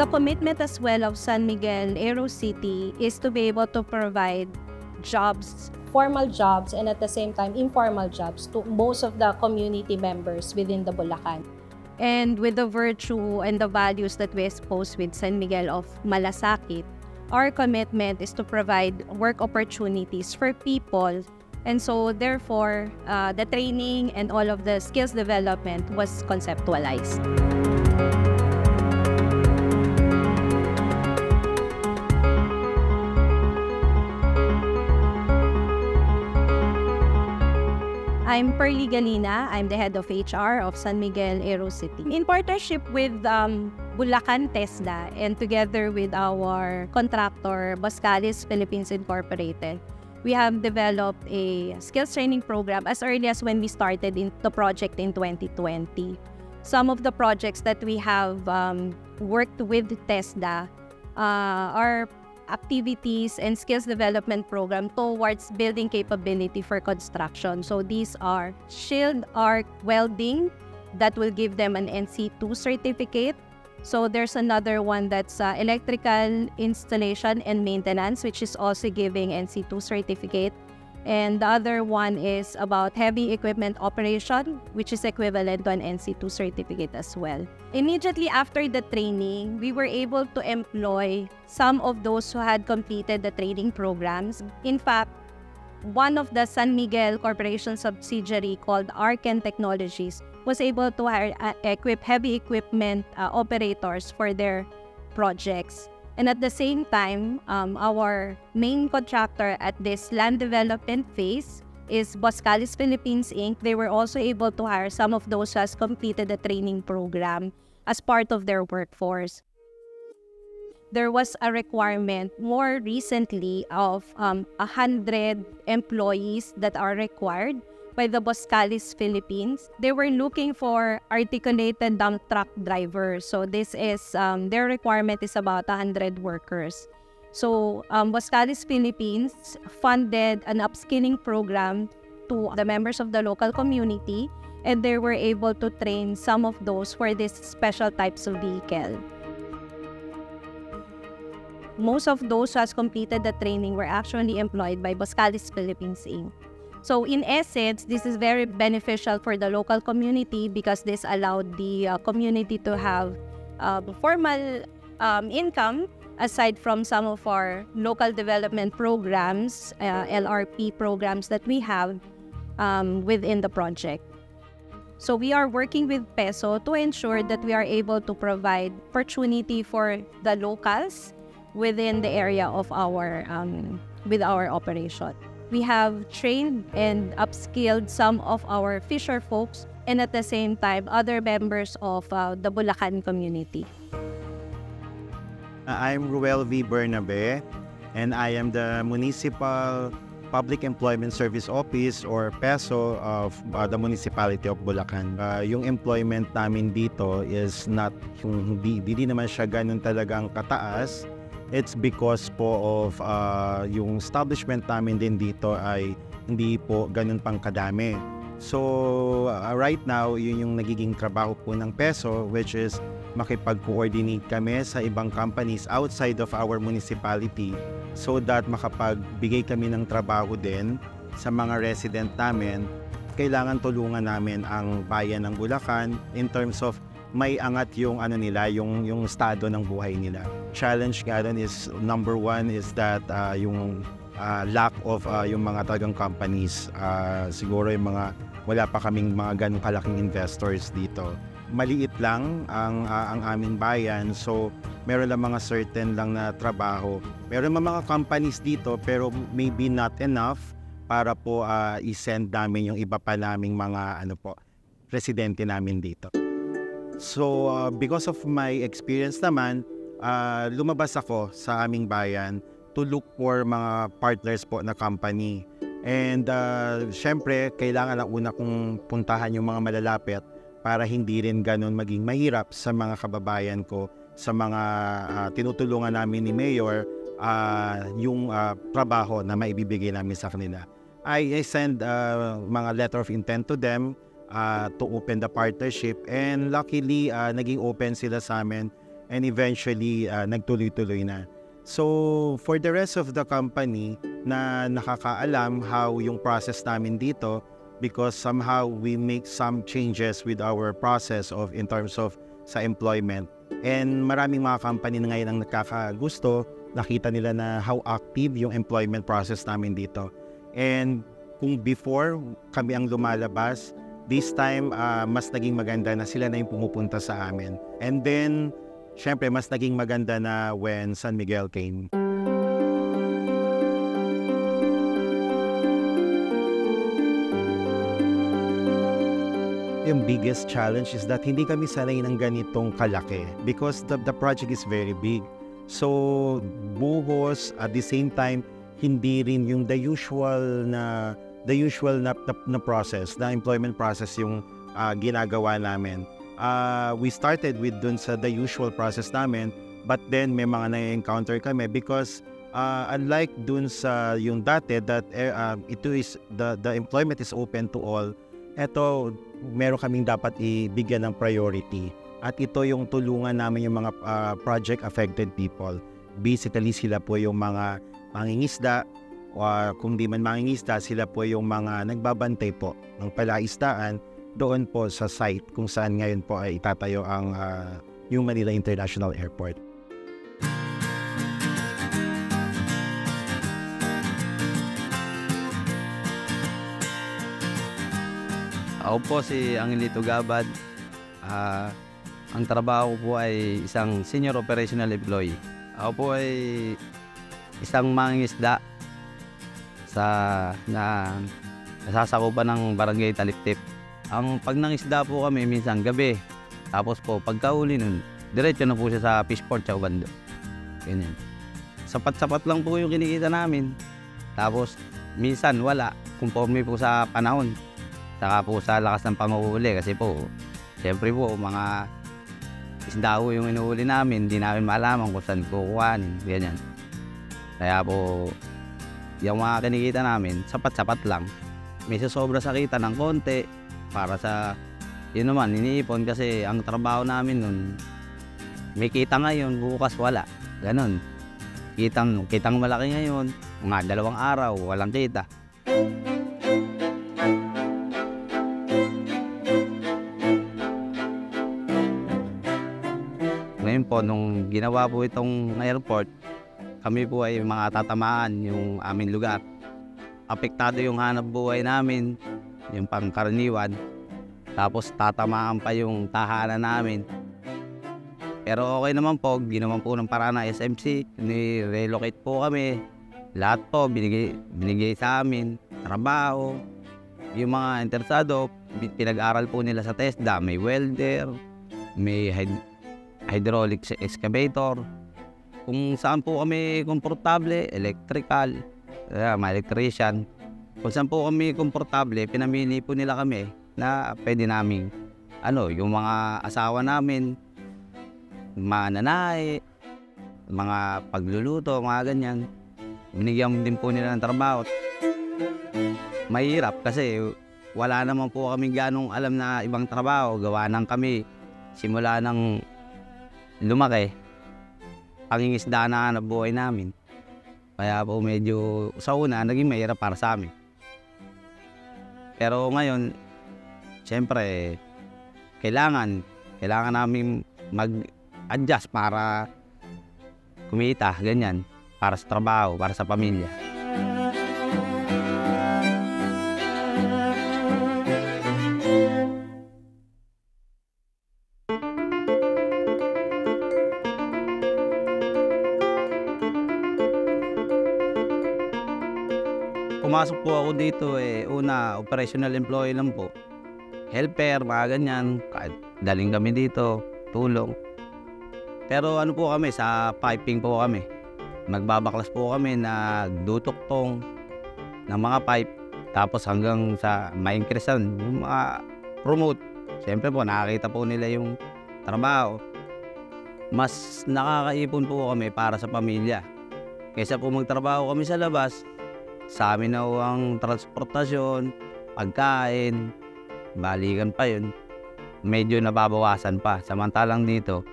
The commitment as well of San Miguel Aero City is to be able to provide jobs, formal jobs, and at the same time informal jobs to most of the community members within the Bulacan. And with the virtue and the values that we espouse with San Miguel of Malasakit, our commitment is to provide work opportunities for people. And so therefore, the training and all of the skills development was conceptualized. I'm Pearly Galina. I'm the head of HR of San Miguel Aero City. In partnership with Bulacan TESDA and together with our contractor, Boscalis Philippines Incorporated, we have developed a skills training program as early as when we started in the project in 2020. Some of the projects that we have worked with TESDA are activities and skills development program towards building capability for construction. So these are shield arc welding that will give them an NC2 certificate. So there's another one that's electrical installation and maintenance, which is also giving NC2 certificate. And the other one is about heavy equipment operation, which is equivalent to an NC2 certificate as well. Immediately after the training, we were able to employ some of those who had completed the training programs. In fact, one of the San Miguel Corporation subsidiary called Arken Technologies was able to hire heavy equipment operators for their projects. And at the same time, our main contractor at this land development phase is Boscalis Philippines Inc. They were also able to hire some of those who has completed the training program as part of their workforce. There was a requirement more recently of 100 employees that are required by the Boscalis Philippines. They were looking for articulated dump truck drivers. So this is, their requirement is about 100 workers. So Boscalis Philippines funded an upskilling program to the members of the local community, and they were able to train some of those for these special types of vehicle. Most of those who has completed the training were actually employed by Boscalis Philippines Inc. So in essence, this is very beneficial for the local community because this allowed the community to have formal income aside from some of our local development programs, LRP programs that we have within the project. So we are working with PESO to ensure that we are able to provide opportunity for the locals within the area of our with our operation. We have trained and upskilled some of our fisher folks and at the same time other members of the Bulacan community. I'm Ruel V. Bernabe and I am the Municipal Public Employment Service Office or PESO of the Municipality of Bulacan. Yung employment namin dito is not, hindi naman siya ganun talagang kataas. It's because po of yung establishment namin din dito ay hindi po ganun pang kadami. So right now, yun yung nagiging trabaho po ng PESO, which is makipag-coordinate kami sa ibang companies outside of our municipality so that makapagbigay kami ng trabaho din sa mga resident namin. Kailangan tulungan namin ang bayan ng Bulacan in terms of may angat yung nila, yung estado ng buhay nila. Challenge nga rin is number one is that yung lack of yung mga talagang companies. Siguro yung mga wala pa kaming mga ganong kalaking investors dito. Maliit lang ang aming bayan, so meron lang mga certain lang na trabaho. Meron mga companies dito pero maybe not enough para po i-send namin yung iba pa naming mga residente namin dito. So, because of my experience naman, lumabas ako sa aming bayan to look for mga partners po na company. And syempre, kailangan na una kong puntahan yung mga malalapit para hindi rin ganun maging mahirap sa mga kababayan ko, sa mga tinutulungan namin ni Mayor, yung trabaho na maibibigay namin sa kanila. I send mga letter of intent to them to open the partnership, and luckily naging open sila sa amin and eventually nagtuloy-tuloy na. So for the rest of the company na nakakaalam how yung process namin dito, because somehow we make some changes with our process of in terms of sa employment, and maraming mga company na ngayon ang nakakagusto, nakita nila na how active yung employment process namin dito. And kung before kami ang lumalabas, this time mas naging maganda na sila na yung pumupunta sa amin. And then syempre mas naging maganda na when San Miguel came. Yung biggest challenge is that hindi kami sanay ng ganitong kalaki because the project is very big. So buhos, at the same time hindi rin yung the usual na process, na employment process yung ginagawa namin. We started with dun sa the usual process namin, but then may mga na-encounter kami because unlike dun sa yung dati that ito is the employment is open to all. Eto, meron kaming dapat ibigyan ng priority. At ito yung tulungan namin yung mga project affected people. Basically, sila po yung mga mangingisda, kung di man mangingisda, sila po yung mga nagbabantay po ng palaisdaan doon po sa site kung saan ngayon po ay itatayo ang yung Manila International Airport. Ako po si Angelito Gabad. Ang trabaho ko po ay isang senior operational employee. Ako po ay isang mangingisda na nasasakupan ng Barangay Taliktip. Ang pag nangisda po kami minsan gabi. Tapos po pagkahuli nun, diretso na po siya sa fishport sa Ubando. Ganyan. Sapat-sapat lang po yung kinikita namin. Tapos minsan wala, conforme po sa panahon. Saka po sa lakas ng panguhuli kasi po, siyempre po, mga isda po yung inuhuli namin, hindi namin malaman kung saan kukuhanin, ganyan. Kaya po, yung mga kinikita namin, sapat-sapat lang. May sasobra sa kita ng konti, para sa, yun naman, iniipon kasi ang trabaho namin nun, may kita ngayon, bukas wala, ganon. Kitang malaki ngayon, mga 2 araw, walang kita. Ngayon po, nung ginawa po itong airport, kami po ay mga tatamaan yung aming lugar. Apektado yung hanap buhay namin, yung pangkaraniwan. Tapos tatamaan pa yung tahanan namin. Pero okay naman po, ginawan po ng paraan ng SMC. Ni-relocate po kami. Lahat po binigay sa amin. Trabaho. Yung mga interesado, pinag-aral po nila sa TESDA. May welder, may hydraulic excavator. Kung saan po kami komportable, electrical, mga electrician. Kung saan po kami komportable, pinamili po nila kami na pwede namin, yung mga asawa namin, mananahe, mga pagluluto, mga ganyan. Binigyan din po nila ng trabaho. Mahirap kasi wala naman po kami ganong alam na ibang trabaho. Gawa nang kami simula ng lumaki, pangingisda na hanap buhay namin. Kaya po medyo sa una naging mahirap para sa amin. Pero ngayon, siyempre, kailangan namin mag-adjust para kumita, ganyan, para sa trabaho, para sa pamilya. Pumasok po ako dito una, operational employee lang po. Helper, mga ganyan, kahit daling kami dito, tulong. Pero po kami, sa piping po kami. Magbabaklas po kami, nagdutuktong ng mga pipe. Tapos hanggang sa ma-increasean, yung mga promote. Siyempre po, nakakita po nila yung trabaho. Mas nakakaipon po kami para sa pamilya. Kaysa po magtrabaho kami sa labas, sa amin na ang transportasyon, pagkain, balikan pa yun. Medyo nababawasan pa. Samantalang dito,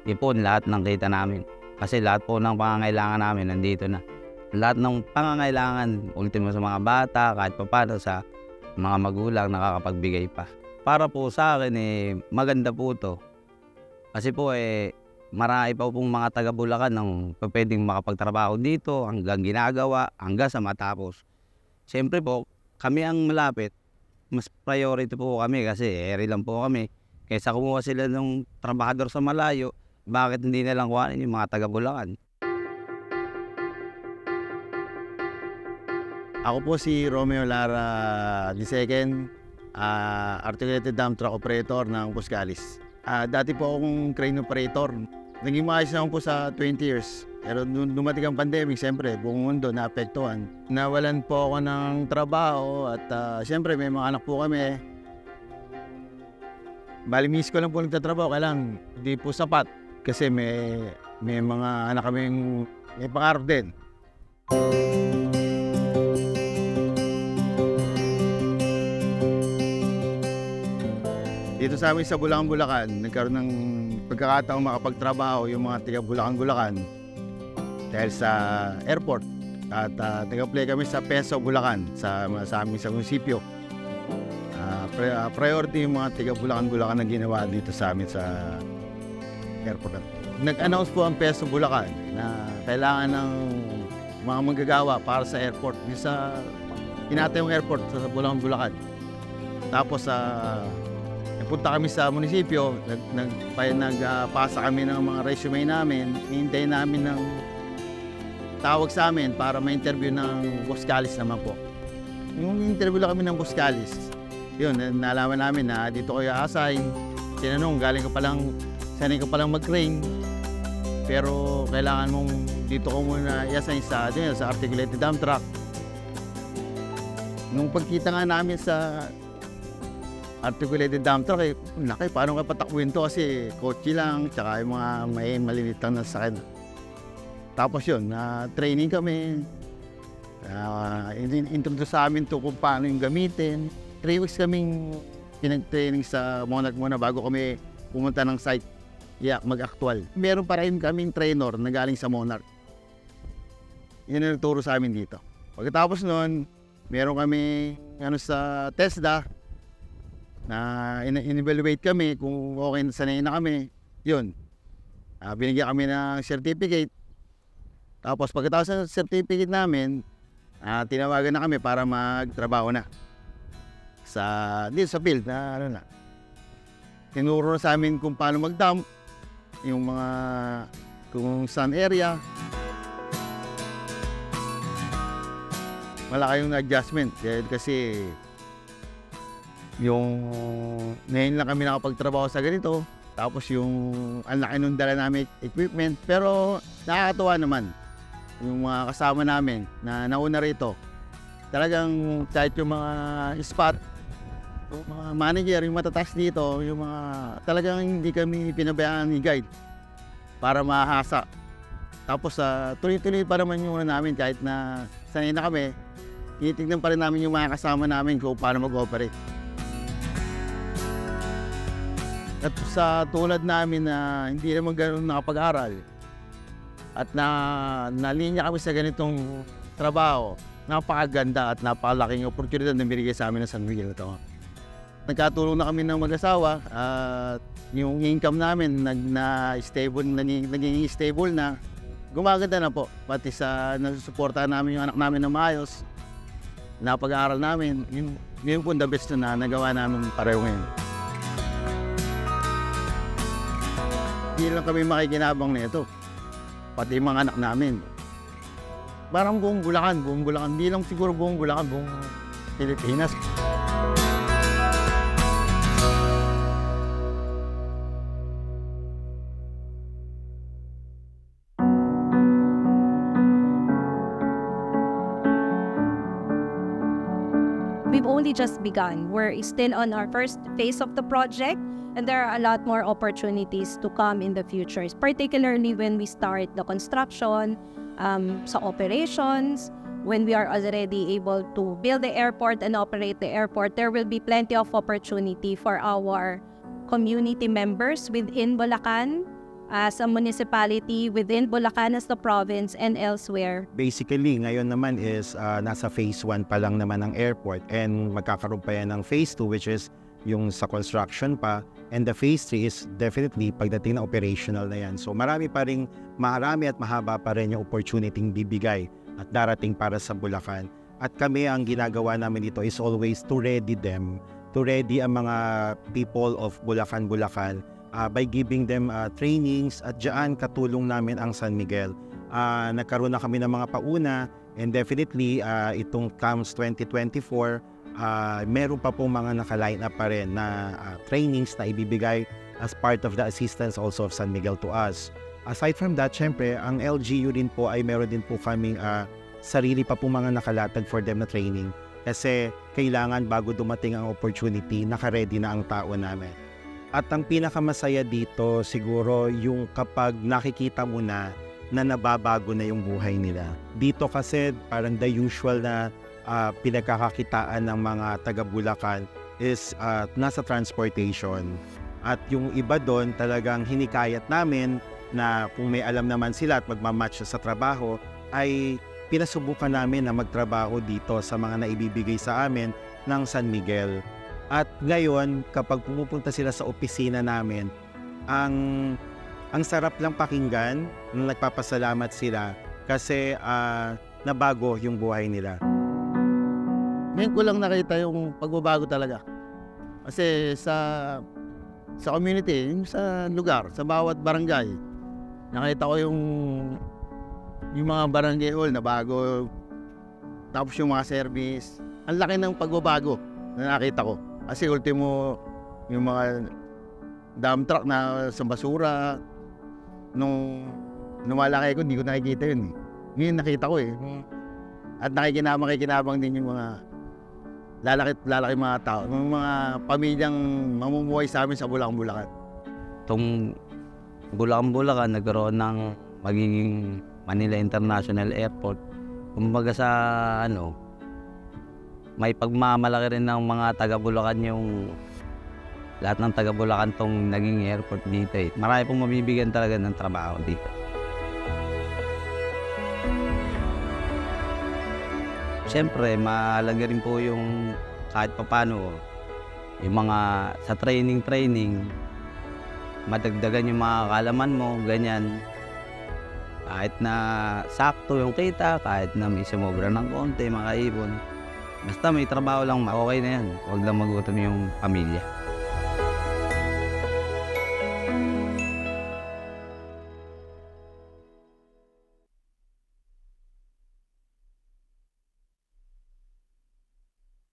ipon lahat ng kita namin. Kasi lahat po ng pangangailangan namin nandito na. Lahat ng pangangailangan, ultimo sa mga bata, kahit paano sa mga magulang nakakapagbigay pa. Para po sa akin maganda po to. Kasi po marami pa pong mga taga Bulacan ng pwedeng makapagtrabaho dito hanggang ginagawa, hanggang sa matapos. Siyempre po, kami ang malapit. Mas priority po kami kasi area lang po kami. Kaysa kumuha sila ng trabahador sa malayo, bakit hindi na lang kuhanin yung mga taga Bulacan? Ako po si Romeo Lara II, articulated dump truck operator ng Buscalis. Dati po akong crane operator. Naging maayos naman po sa 20 years. Pero nung dumating ang pandemic, siyempre, buong mundo naapektuhan. Nawalan po ako ng trabaho at siyempre may mga anak po kami. Bali, miss ko lang po nagtatrabaho, kailangan hindi po sapat. Kasi may mga anak kaming may pangarap din. Dito sa amin sa Bulacan, nagkaroon ng pagkakataong makapagtrabaho yung mga tiga Bulacan dahil sa airport. At taga-play kami sa Peso, Bulacan, sa amin sa munisipyo. Priority yung mga tiga Bulacan na ginawa dito sa amin sa airport. Nag-announce po ang Peso, Bulacan na kailangan ng mga manggagawa para sa airport. Pinatay yung airport sa Bulacan. Tapos nagpunta kami sa munisipyo, nagpasa kami ng mga resume namin, hinintay namin ng tawag sa amin para ma-interview ng Buscalis naman po. Yung interview lang kami ng Buscalis, yun, nalaman namin na dito ko i-assign. Tinanong, sanay ka palang mag-crane, pero kailangan mong dito ko muna i-assign sa articulated dump truck. Nung pagkita nga namin sa articulated dump truck, laki, paano ka patakbuhin to kasi kotse lang, tsaka yung mga may malilit lang na sakit. Tapos yun, training kami, introduce sa amin to kung paano yung gamitin. 3 weeks kaming pinag-training sa Monarch muna bago kami pumunta ng site, mag-actual. Meron pa rin kaming trainer na galing sa Monarch. Yun ang nagturo sa amin dito. Pagkatapos nun, meron kami sa TESDA, na in-evaluate kami kung okay na sanay na kami. Yun. Binigyan kami ng certificate. Tapos pagkatapos ng certificate namin, tinawagan na kami para magtrabaho na. Dito sa field na tinuro na sa amin kung paano mag-dump, kung saan area. Malaki yung adjustment kasi ngayon lang kami nakapagtrabaho sa ganito. Tapos ang laki nung dala namin equipment. Pero nakakatuwa naman yung mga kasama namin na nauna rito. Talagang kahit yung mga spot, yung mga manager, yung matataas dito, talagang hindi kami pinabayaan ni guide para mahasa. Tapos tuloy-tuloy pa naman yung namin kahit na sanay na kami. Tinitignan pa rin namin yung mga kasama namin kung paano mag-operate. At sa tulad namin na hindi naman ganoon nakapag-aral at nalinya kami sa ganitong trabaho, napakaganda at napakalaking oportunidad na binigay sa amin ng San Miguel ito. Nagkatulong na kami ng mag-asawa at yung income namin naging stable na, gumaganda na po. Pati nasusuportahan namin yung anak namin na maayos, napag-aaral namin, yun po the best na nagawa namin pareho ngayon. Hindi lang kami makikinabang na ito, pati mga anak namin. Parang buong Bulacan, hindi lang siguro buong Bulacan, buong Pilipinas. We've only just begun. We're still on our first phase of the project, and there are a lot more opportunities to come in the future, particularly when we start the construction, sa operations, when we are already able to build the airport and operate the airport. There will be plenty of opportunity for our community members within Bulacan as a municipality within Bulacan as the province and elsewhere. Basically, ngayon naman is nasa phase 1 pa lang naman ng airport and magkakaroon pa yan ng phase 2 which is yung sa construction pa, and the phase 3 is definitely pagdating na operational na yan. So marami at mahaba pa rin yung opportunity bibigay at darating para sa Bulacan. At kami, ang ginagawa namin dito is always to ready ang mga people of Bulacan by giving them trainings, at dyan katulong namin ang San Miguel. Nagkaroon na kami ng mga pauna, and definitely itong comes 2024, meron pa pong mga naka-line up pa rin na trainings na ibibigay as part of the assistance also of San Miguel to us. Aside from that, syempre, ang LGU din po ay meron din po kaming sarili pa po mga nakalatag for them na training, kasi kailangan bago dumating ang opportunity, naka-ready na ang tao namin. At ang pinakamasaya dito siguro yung kapag nakikita mo na nababago na yung buhay nila. Dito kasi parang the usual na pinagkakakitaan ng mga taga Bulacan is nasa transportation. At yung iba doon talagang hinikayat namin na kung may alam naman sila at magmamatch sa trabaho, ay pinasubukan namin na magtrabaho dito sa mga naibibigay sa amin ng San Miguel. At ngayon, kapag pumupunta sila sa opisina namin, ang sarap lang pakinggan, nagpapasalamat sila kasi nabago yung buhay nila. Ngayon ko lang nakita yung pagbabago talaga. Kasi sa community, yung sa lugar, sa bawat barangay, nakita ko yung mga barangay hall na bago, tapos yung mga service. Ang laki ng pagbabago na nakita ko. Kasi ultimo, yung mga dump truck na sa basura, nung lumalaki ko, hindi ko nakikita yun. Ngayon nakita ko eh. At nakikinabang din yung mga lalaki mga tao, yung mga pamilyang mamumuhay sa amin sa Bulacan. Itong Bulacan, nagkaroon ng magiging Manila International Airport. Kumbaga sa may pagmamalaki rin ng mga taga Bulacan yung lahat ng taga Bulacan tong naging airport dito eh. Marami pong mabibigyan talaga ng trabaho dito. Siyempre, mahalaga rin po yung kahit papano yung mga sa training, madagdagan yung mga kaalaman mo, ganyan. Kahit na sakto yung kita, kahit na may sumobra ng konti, makaipon. Basta may trabaho lang, okay na yan. Huwag lang magutom yung pamilya.